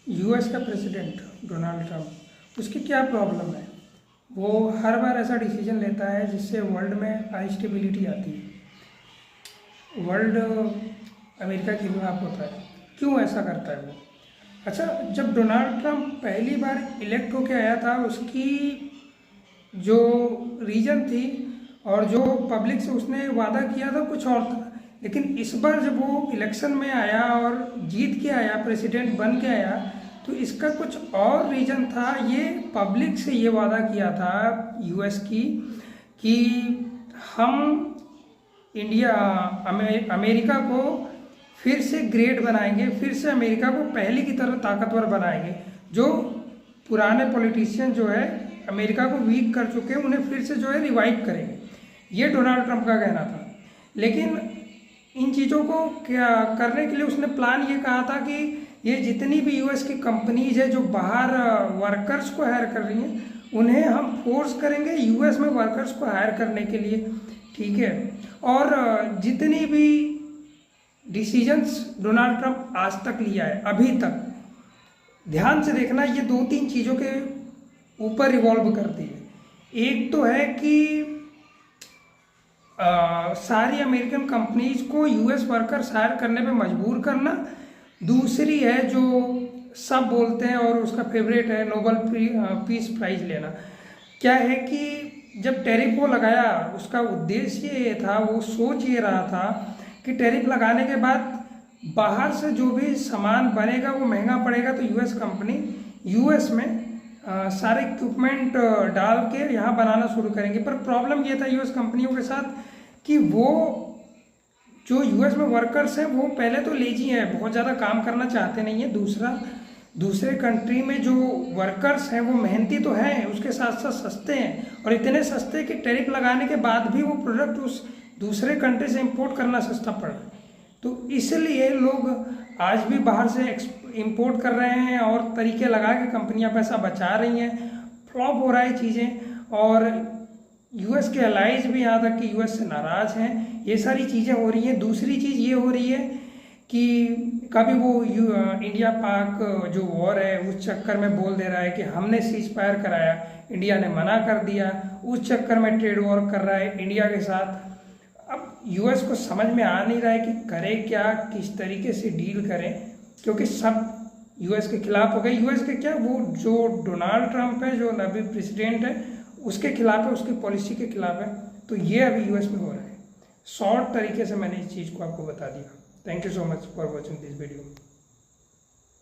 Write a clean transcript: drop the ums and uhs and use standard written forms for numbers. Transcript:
US का president Donald Trump, उसकी क्या प्रॉब्लम है? वो हर बार ऐसा डिसीजन लेता है जिससे वर्ल्ड में अनस्टेबिलिटी आती है, वर्ल्ड अमेरिका के खिलाफ होता है। क्यों ऐसा करता है वो? अच्छा, जब डोनाल्ड ट्रंप पहली बार इलेक्ट होके आया था, उसकी जो रीजन थी और जो पब्लिक से उसने वादा किया था कुछ और था, लेकिन इस बार जब वो इलेक्शन में आया और जीत के आया, प्रेसिडेंट बन के आया, तो इसका कुछ और रीजन था। ये पब्लिक से ये वादा किया था यूएस की कि हम इंडिया अमेरिका को फिर से ग्रेट बनाएंगे, फिर से अमेरिका को पहले की तरह ताकतवर बनाएंगे। जो पुराने पॉलिटिशियन जो है अमेरिका को वीक कर चुके हैं, उन्हें फिर से जो है रिवाइव करेंगे। ये डोनाल्ड ट्रंप का कहना था। लेकिन इन चीज़ों को क्या करने के लिए उसने प्लान ये कहा था कि ये जितनी भी यूएस की कंपनीज है जो बाहर वर्कर्स को हायर कर रही हैं, उन्हें हम फोर्स करेंगे यूएस में वर्कर्स को हायर करने के लिए, ठीक है। और जितनी भी डिसीजंस डोनाल्ड ट्रंप आज तक लिया है, अभी तक ध्यान से देखना, ये दो तीन चीज़ों के ऊपर रिवॉल्व करती है। एक तो है कि सारी अमेरिकन कंपनीज को यूएस वर्कर्स हायर करने पे मजबूर करना। दूसरी है जो सब बोलते हैं और उसका फेवरेट है, नोबेल पीस प्राइज लेना। क्या है कि जब टैरिफ वो लगाया, उसका उद्देश्य ये था, वो सोच ये रहा था कि टैरिफ लगाने के बाद बाहर से जो भी सामान बनेगा वो महंगा पड़ेगा, तो यूएस कंपनी यूएस में सारे इक्विपमेंट डाल के यहाँ बनाना शुरू करेंगे। पर प्रॉब्लम ये था यूएस कंपनियों के साथ कि वो जो यूएस में वर्कर्स हैं वो पहले तो लेजी हैं, बहुत ज़्यादा काम करना चाहते नहीं हैं। दूसरा, दूसरे कंट्री में जो वर्कर्स हैं वो मेहनती तो हैं, उसके साथ साथ सस्ते हैं, और इतने सस्ते कि टैरिफ लगाने के बाद भी वो प्रोडक्ट उस दूसरे कंट्री से इंपोर्ट करना सस्ता पड़ रहा है। तो इसलिए लोग आज भी बाहर से इंपोर्ट कर रहे हैं और तरीके लगा के कंपनियां पैसा बचा रही हैं। फ्लॉप हो रहा है चीज़ें, और यूएस के अलाइज भी यहाँ तक कि यूएस से नाराज़ हैं। ये सारी चीज़ें हो रही हैं। दूसरी चीज़ ये हो रही है कि कभी वो इंडिया पाक जो वॉर है उस चक्कर में बोल दे रहा है कि हमने सीज फायर कराया, इंडिया ने मना कर दिया, उस चक्कर में ट्रेड वॉर कर रहा है इंडिया के साथ। अब यूएस को समझ में आ नहीं रहा है कि करे क्या, किस तरीके से डील करें, क्योंकि सब यूएस के खिलाफ हो गए। यूएस के क्या, वो जो डोनाल्ड ट्रंप है, जो अभी प्रेसिडेंट है, उसके खिलाफ है, उसकी पॉलिसी के खिलाफ है। तो ये अभी यूएस में हो रहा है। शॉर्ट तरीके से मैंने इस चीज़ को आपको बता दिया। Thank you so much for watching this video.